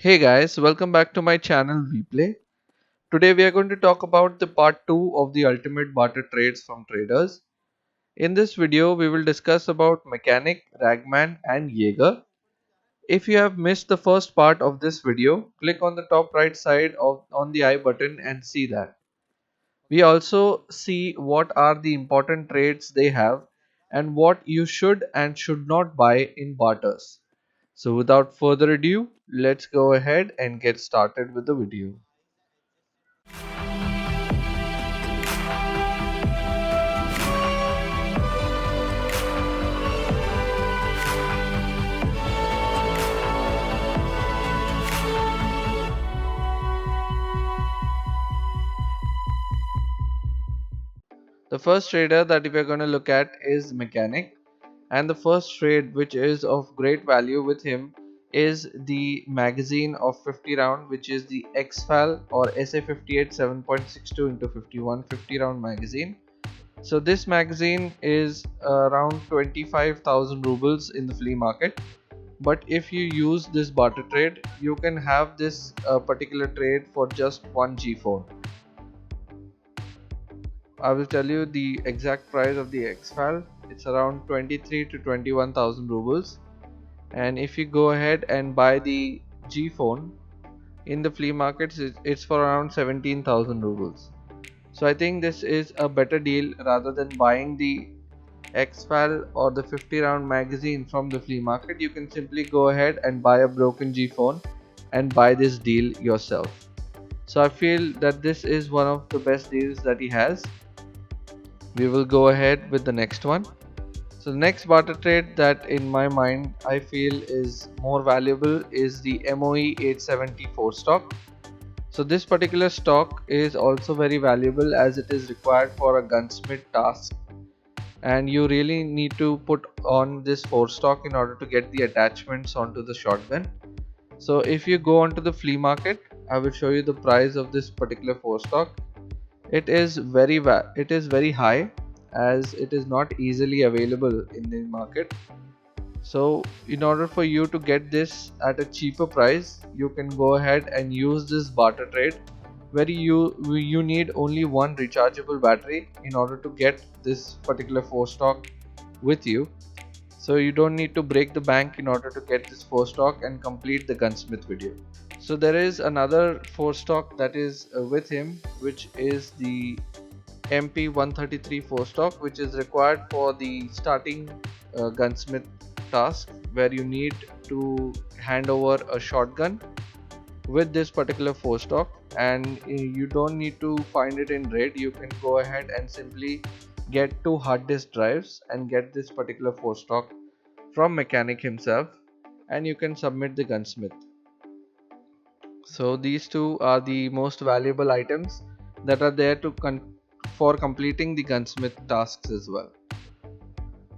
Hey guys, welcome back to my channel Replay. Today we are going to talk about the part 2 of the ultimate barter trades from traders. In this video we will discuss about Mechanic, Ragman and Jaeger. If you have missed the first part of this video, click on the top right side on the I button and see that. We also see what are the important trades they have and what you should and should not buy in barters. So without further ado, let's go ahead and get started with the video. The first trader that we are going to look at is Mechanic, and the first trade which is of great value with him is the magazine of 50 round, which is the XFAL or SA58 7.62 into 51 50 round magazine. So this magazine is around 25,000 rubles in the flea market, but if you use this barter trade you can have this particular trade for just 1 G4. I will tell you the exact price of the XFAL. It's around 23 to 21,000 rubles. And if you go ahead and buy the G phone in the flea markets, it's for around 17,000 rubles. So I think this is a better deal rather than buying the XFAL or the 50 round magazine from the flea market. You can simply go ahead and buy a broken G phone and buy this deal yourself. So I feel that this is one of the best deals that he has. We will go ahead with the next one. So the next barter trade that in my mind I feel is more valuable is the MOE 874 stock. So this particular stock is also very valuable as it is required for a gunsmith task, and you really need to put on this 4 stock in order to get the attachments onto the shotgun. So if you go onto the flea market, I will show you the price of this particular 4 stock. It is very high as it is not easily available in the market. So in order for you to get this at a cheaper price, you can go ahead and use this barter trade where you need only one rechargeable battery in order to get this particular 4 stock with you. So you don't need to break the bank in order to get this 4 stock and complete the gunsmith video. So there is another 4 stock that is with him, which is the MP 133 4 stock, which is required for the starting gunsmith task where you need to hand over a shotgun with this particular 4 stock, and you don't need to find it in raid. You can go ahead and simply get 2 hard disk drives and get this particular 4 stock from Mechanic himself, and you can submit the gunsmith. So these two are the most valuable items that are there for completing the gunsmith tasks as well.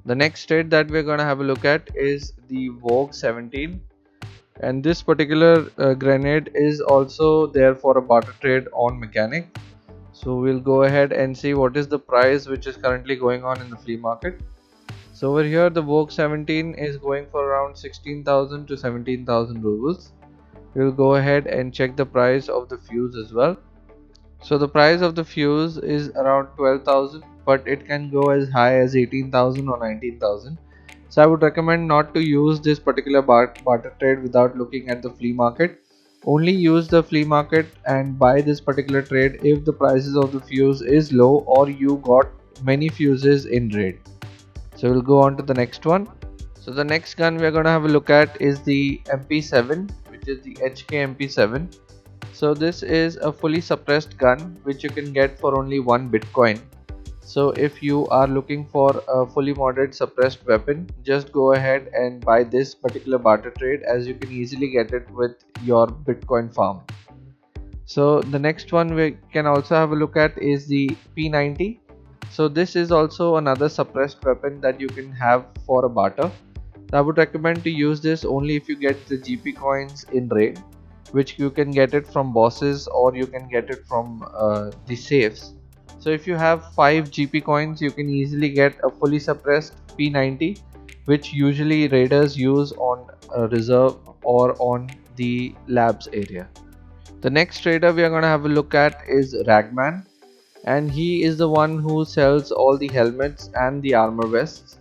The next trade that we're going to have a look at is the Vogue 17, and this particular grenade is also there for a barter trade on Mechanic. So we'll go ahead and see what is the price which is currently going on in the flea market. So over here the Vogue 17 is going for around 16,000 to 17,000 rubles. We'll go ahead and check the price of the fuse as well. So the price of the fuse is around 12,000, but it can go as high as 18,000 or 19,000. So I would recommend not to use this particular barter trade without looking at the flea market. Only use the flea market and buy this particular trade if the prices of the fuse is low or you got many fuses in raid. So we'll go on to the next one. So the next gun we are going to have a look at is the MP7, which is the HK MP7. So this is a fully suppressed gun which you can get for only 1 Bitcoin. So if you are looking for a fully modded suppressed weapon, just go ahead and buy this particular barter trade as you can easily get it with your Bitcoin farm. So the next one we can also have a look at is the P90. So this is also another suppressed weapon that you can have for a barter. I would recommend to use this only if you get the GP coins in raid, which you can get it from bosses or you can get it from the safes. So if you have 5 GP coins, you can easily get a fully suppressed P90, which usually raiders use on reserve or on the labs area. The next trader we are going to have a look at is Ragman, and he is the one who sells all the helmets and the armor vests.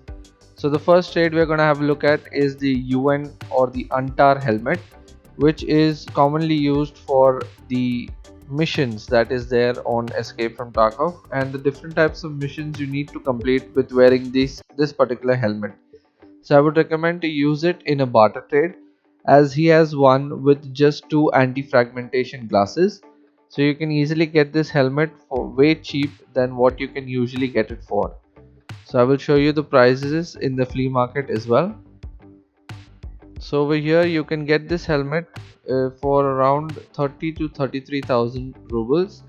So the first trade we're going to have a look at is the UN or the Antar helmet, which is commonly used for the missions that is there on Escape from Tarkov, and the different types of missions you need to complete with wearing this particular helmet. So I would recommend to use it in a barter trade, as he has one with just 2 anti-fragmentation glasses. So you can easily get this helmet for way cheap than what you can usually get it for. So I will show you the prices in the flea market as well. So over here you can get this helmet for around 30 to 33,000 rubles,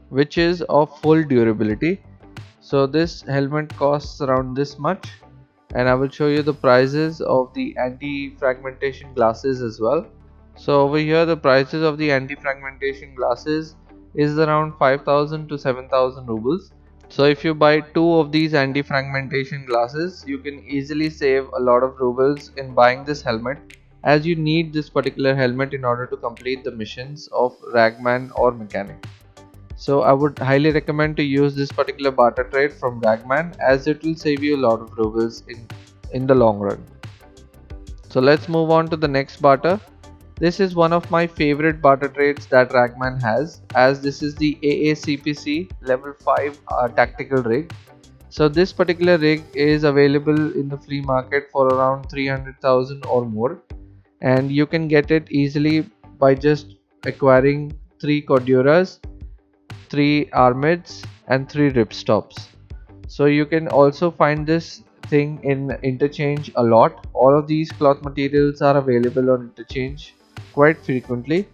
which is of full durability. So this helmet costs around this much, and I will show you the prices of the anti-fragmentation glasses as well. So over here the prices of the anti-fragmentation glasses is around 5,000 to 7,000 rubles. So if you buy 2 of these anti-fragmentation glasses, you can easily save a lot of rubles in buying this helmet, as you need this particular helmet in order to complete the missions of Ragman or Mechanic. So I would highly recommend to use this particular barter trade from Ragman, as it will save you a lot of rubles in the long run. So let's move on to the next barter. This is one of my favorite barter trades that Ragman has, as this is the AACPC level 5 tactical rig. So this particular rig is available in the flea market for around 300,000 or more, and you can get it easily by just acquiring 3 Corduras, 3 armids and 3 ripstops. So you can also find this thing in interchange a lot. All of these cloth materials are available on interchange quite frequently.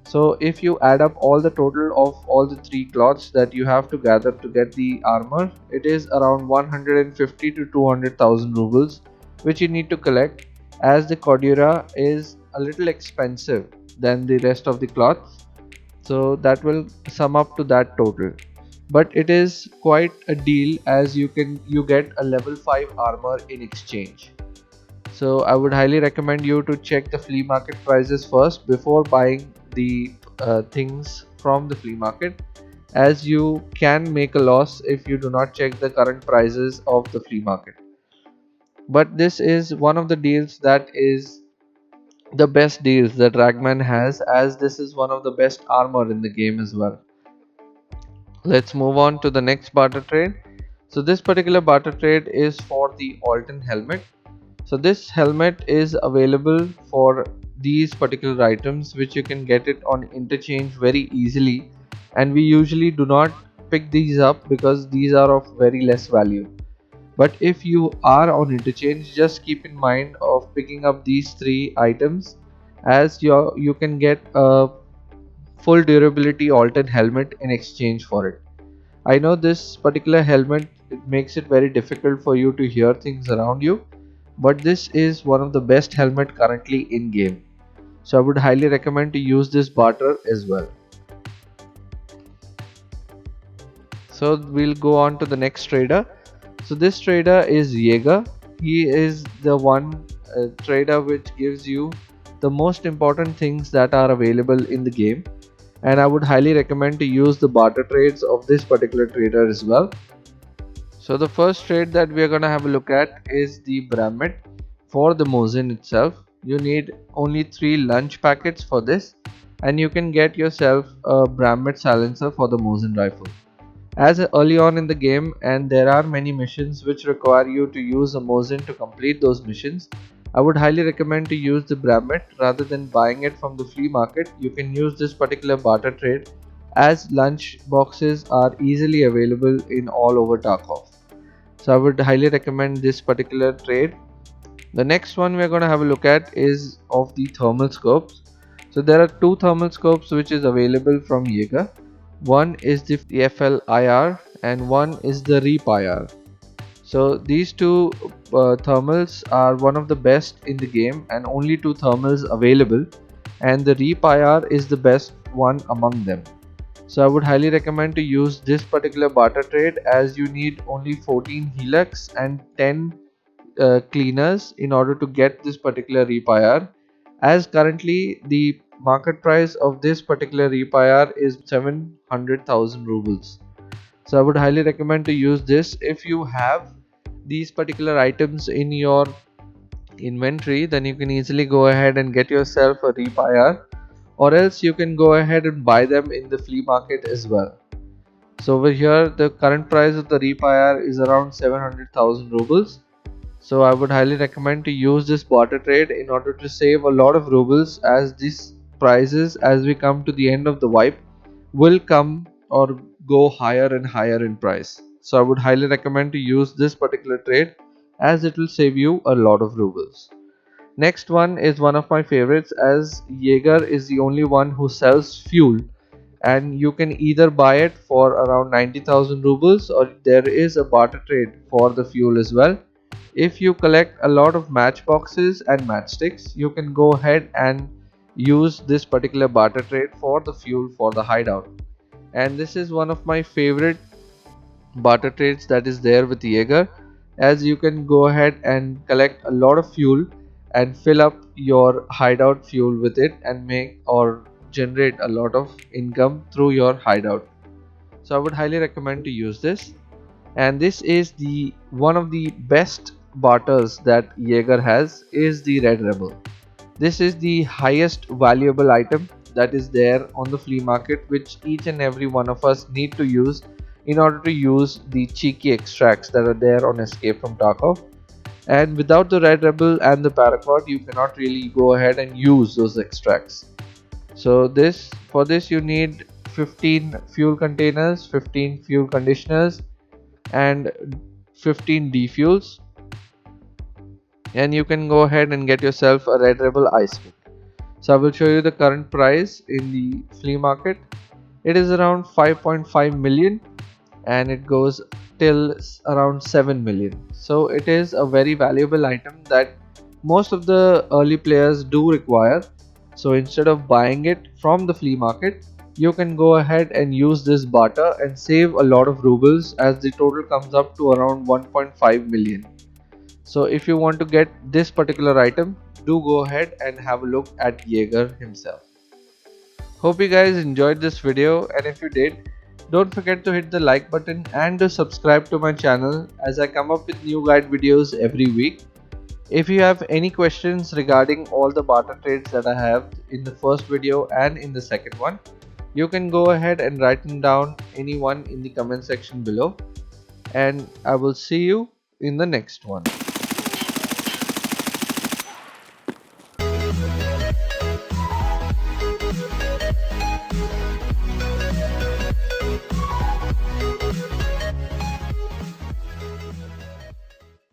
So if you add up all the total of all the 3 cloths that you have to gather to get the armor, it is around 150 to 200,000 rubles, which you need to collect, as the Cordura is a little expensive than the rest of the cloths. So that will sum up to that total, but it is quite a deal, as you get a level 5 armor in exchange. So I would highly recommend you to check the flea market prices first before buying the things from the flea market, as you can make a loss if you do not check the current prices of the flea market. But this is one of the deals that is the best deals that Ragman has, as this is one of the best armor in the game as well. Let's move on to the next barter trade. So this particular barter trade is for the Alton helmet. So this helmet is available for these particular items, which you can get it on interchange very easily, and we usually do not pick these up because these are of very less value. But if you are on interchange, just keep in mind of picking up these 3 items, as you can get a full durability Alton helmet in exchange for it. I know this particular helmet, it makes it very difficult for you to hear things around you, but this is one of the best helmet currently in game. So I would highly recommend to use this barter as well. So we'll go on to the next trader. So this trader is Jaeger. He is the one trader which gives you the most important things that are available in the game, and I would highly recommend to use the barter trades of this particular trader as well. So the first trade that we are going to have a look at is the Brammet for the Mosin itself. You need only 3 lunch packets for this, and you can get yourself a Brammet silencer for the Mosin rifle. As early on in the game, and there are many missions which require you to use a Mosin to complete those missions, I would highly recommend to use the Brammet rather than buying it from the flea market. You can use this particular barter trade, as lunch boxes are easily available in all over Tarkov. So I would highly recommend this particular trade. The next one we're going to have a look at is of the thermal scopes. So there are 2 thermal scopes which is available from Jaeger. One is the FLIR and one is the REAP-IR. So these 2 thermals are one of the best in the game, and only 2 thermals available, and the REAP-IR is the best one among them. So I would highly recommend to use this particular barter trade, as you need only 14 helix and 10 cleaners in order to get this particular REAP-IR, as currently the market price of this particular repire is 700,000 rubles. So I would highly recommend to use this. If you have these particular items in your inventory, then you can easily go ahead and get yourself a repire, or else you can go ahead and buy them in the flea market as well. So over here the current price of the repire is around 700,000 rubles. So I would highly recommend to use this barter trade in order to save a lot of rubles, as these prices, as we come to the end of the wipe, will come or go higher and higher in price. So I would highly recommend to use this particular trade, as it will save you a lot of rubles. Next one is one of my favorites, as Jaeger is the only one who sells fuel, and you can either buy it for around 90,000 rubles, or there is a barter trade for the fuel as well. If you collect a lot of matchboxes and matchsticks, you can go ahead and use this particular barter trade for the fuel for the hideout. And this is one of my favorite barter trades that is there with Jaeger, as you can go ahead and collect a lot of fuel and fill up your hideout fuel with it and make or generate a lot of income through your hideout. So I would highly recommend to use this. And this is the one of the best barters that Jaeger has, is the Red Rebel. This is the highest valuable item that is there on the flea market, which each and every one of us need to use in order to use the cheeky extracts that are there on Escape from Tarkov. And without the Red Rebel and the Paracord, you cannot really go ahead and use those extracts. So for this you need 15 fuel containers, 15 fuel conditioners, and 15 defuels, and you can go ahead and get yourself a Red Rebel ice pick. So I will show you the current price in the flea market. It is around 5.5 million and it goes till around 7 million. So it is a very valuable item that most of the early players do require. So instead of buying it from the flea market, you can go ahead and use this barter and save a lot of rubles, as the total comes up to around 1.5 million. So if you want to get this particular item, do go ahead and have a look at Jaeger himself. Hope you guys enjoyed this video, and if you did, don't forget to hit the like button and to subscribe to my channel, as I come up with new guide videos every week. If you have any questions regarding all the barter trades that I have in the first video and in the second one, you can go ahead and write them down anyone in the comment section below, and I will see you in the next one.